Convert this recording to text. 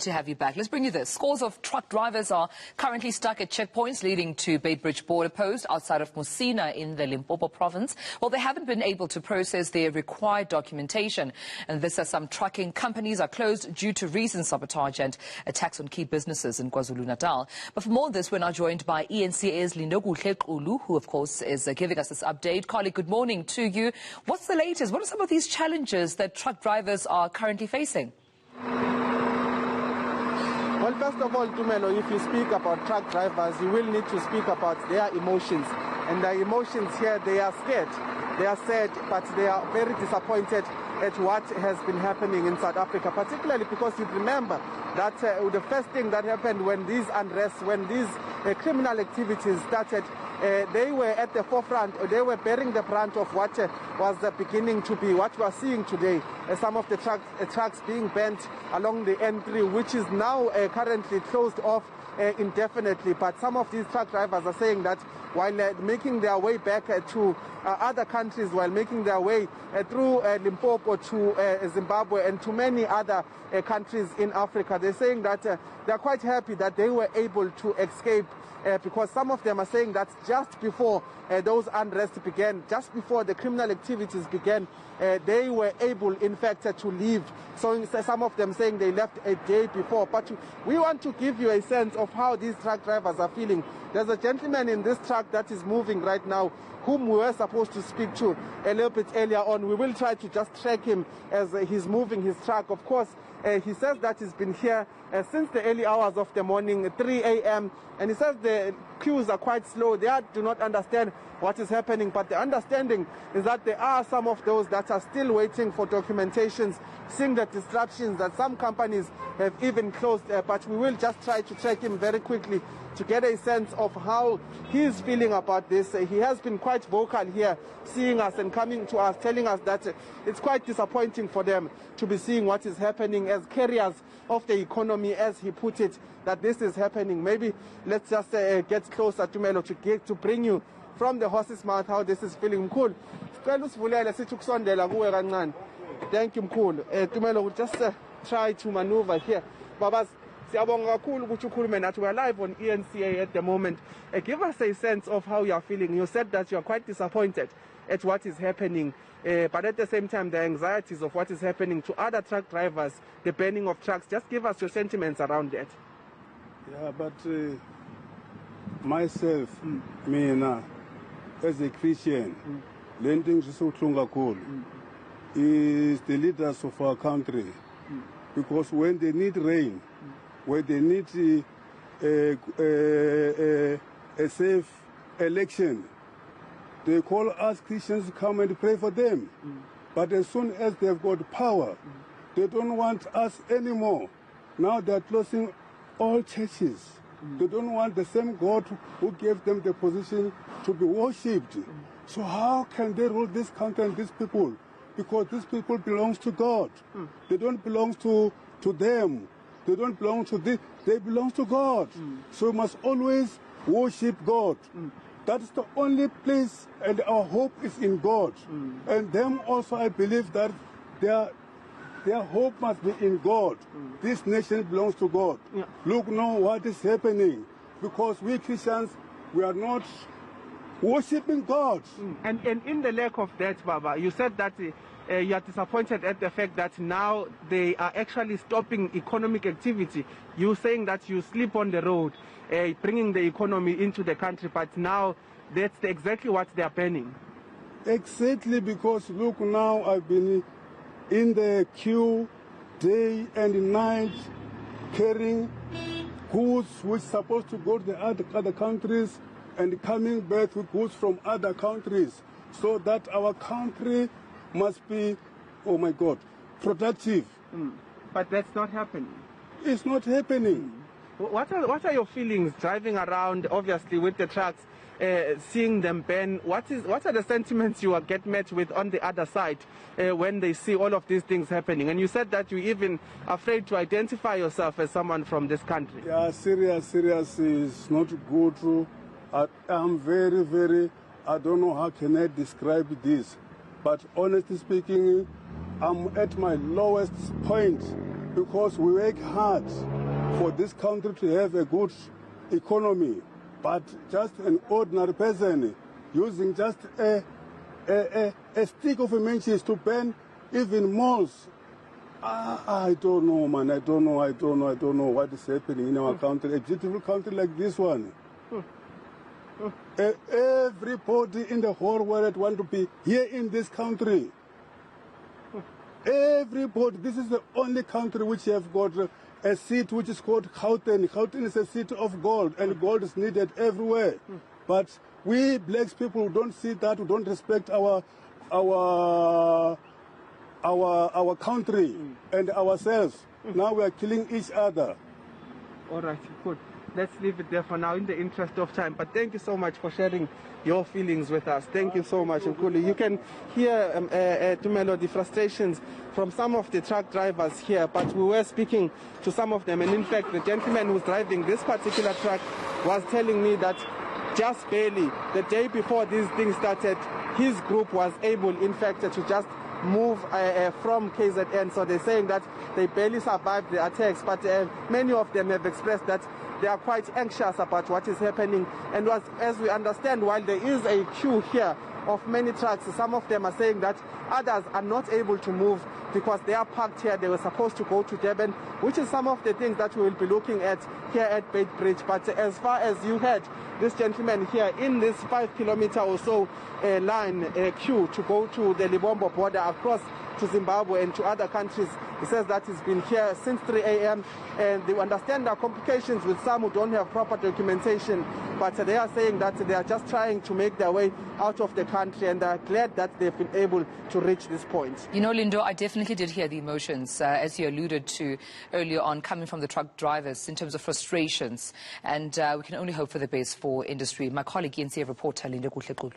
To have you back. Let's bring you this. Scores of truck drivers are currently stuck at checkpoints leading to Beitbridge border post outside of Musina in the Limpopo province. Well, they haven't been able to process their required documentation. And this as some trucking companies are closed due to recent sabotage and attacks on key businesses in KwaZulu-Natal. But for more on this, we're now joined by eNCA's Lindokuhle, who of course is giving us this update. Colleague, good morning to you. What's the latest? What are some of these challenges that truck drivers are currently facing? Well, first of all, Tumelo, if you speak about truck drivers, you will need to speak about their emotions. And their emotions here, they are scared. They are sad, but they are very disappointed at what has been happening in South Africa, particularly because you remember that the first thing that happened when these unrests, when these criminal activities started, they were at the forefront, they were bearing the brunt of what was beginning to be what we are seeing today. Some of the trucks being bent along the N3, which is now currently closed off indefinitely. But some of these truck drivers are saying that while making their way back to other countries, while making their way through Limpopo to Zimbabwe and to many other countries in Africa, they're saying that they're quite happy that they were able to escape because some of them are saying that just before those unrest began, just before the criminal activities began, they were able, in fact, to leave. So some of them saying they left a day before. But we want to give you a sense of how these truck drivers are feeling. There's a gentleman in this truck that is moving right now, whom we were supposed to speak to a little bit earlier on. We will try to just track him as he's moving his truck. Of course, he says that he's been here since the early hours of the morning, 3 a.m. And he says the queues are quite slow. They do not understand what is happening. But the understanding is that there are some of those that are still waiting for documentations, seeing the disruptions that some companies have even closed. But we will just try to track him very quickly to get a sense of how he's feeling about this. He has been quite vocal here, seeing us and coming to us, telling us that it's quite disappointing for them to be seeing what is happening as carriers of the economy, as he put it, that this is happening. Maybe let's just get closer to Melo to bring you from the horse's mouth how this is feeling. Mkhulu, thank you, Mkhulu. Tumelo will just try to maneuver here. Babas, we are live on eNCA at the moment. Give us a sense of how you are feeling. You said that you are quite disappointed at what is happening, but at the same time, the anxieties of what is happening to other truck drivers, the burning of trucks. Just give us your sentiments around that. Yeah, but myself, me now, as a Christian, lending is the leaders of our country, because when they need rain, when they need a safe election, they call us Christians to come and pray for them. But as soon as they've got power, they don't want us anymore. Now they're closing all churches. They don't want the same God who gave them the position to be worshipped. So how can they rule this country and these people? Because these people belong to God. They don't belong to them. They don't belong to this. They belong to God. So we must always worship God. That's the only place, and our hope is in God. And them also, I believe that their hope must be in God. This nation belongs to God. Yeah. Look now what is happening. Because we Christians, we are not worshipping God. And in the lack of that, Baba, you said that you are disappointed at the fact that now they are actually stopping economic activity. You're saying that you sleep on the road, bringing the economy into the country, but now that's exactly what they are banning. Exactly, because look now, I've been in the queue day and night carrying goods which are supposed to go to the other countries and coming back with goods from other countries, so that our country must be, oh my God, productive. But that's not happening. It's not happening. What are your feelings driving around, obviously, with the trucks, seeing them burn? What are the sentiments you get met with on the other side when they see all of these things happening? And you said that you're even afraid to identify yourself as someone from this country. Yeah, serious is not good. I'm very, I don't know how can I describe this. But honestly speaking, I'm at my lowest point because we work hard for this country to have a good economy. But just an ordinary person using just a stick of matches to burn even malls. I don't know, man. I don't know what is happening in our country. A beautiful country like this one. Everybody in the whole world want to be here in this country. Everybody. This is the only country which have got a seat which is called Gauteng. Gauteng is a city of gold, and gold is needed everywhere. But we black people don't see that. We don't respect our country and ourselves. Now we are killing each other. All right, good. Let's leave it there for now in the interest of time. But thank you so much for sharing your feelings with us. Thank you so much, Nkuli. You can hear, Tumelo, the frustrations from some of the truck drivers here, but we were speaking to some of them. And in fact, the gentleman who's driving this particular truck was telling me that just barely, the day before these things started, his group was able, in fact, to just move from KZN. So they're saying that they barely survived the attacks, but many of them have expressed that they are quite anxious about what is happening. And as we understand, while there is a queue here of many trucks, some of them are saying that others are not able to move because they are parked here. They were supposed to go to Durban, which is some of the things that we will be looking at here at Beitbridge. But as far as you heard, this gentleman here in this 5 kilometer or so line queue to go to the Libombo border across to Zimbabwe and to other countries, he says that he's been here since 3 a.m. and they understand there are complications with some who don't have proper documentation, but they are saying that they are just trying to make their way out of the country, and they're glad that they've been able to reach this point. You know, Lindo, I definitely did hear the emotions, as you alluded to earlier on, coming from the truck drivers in terms of frustrations, and we can only hope for the best for industry. My colleague, eNCA reporter Lindokuhle.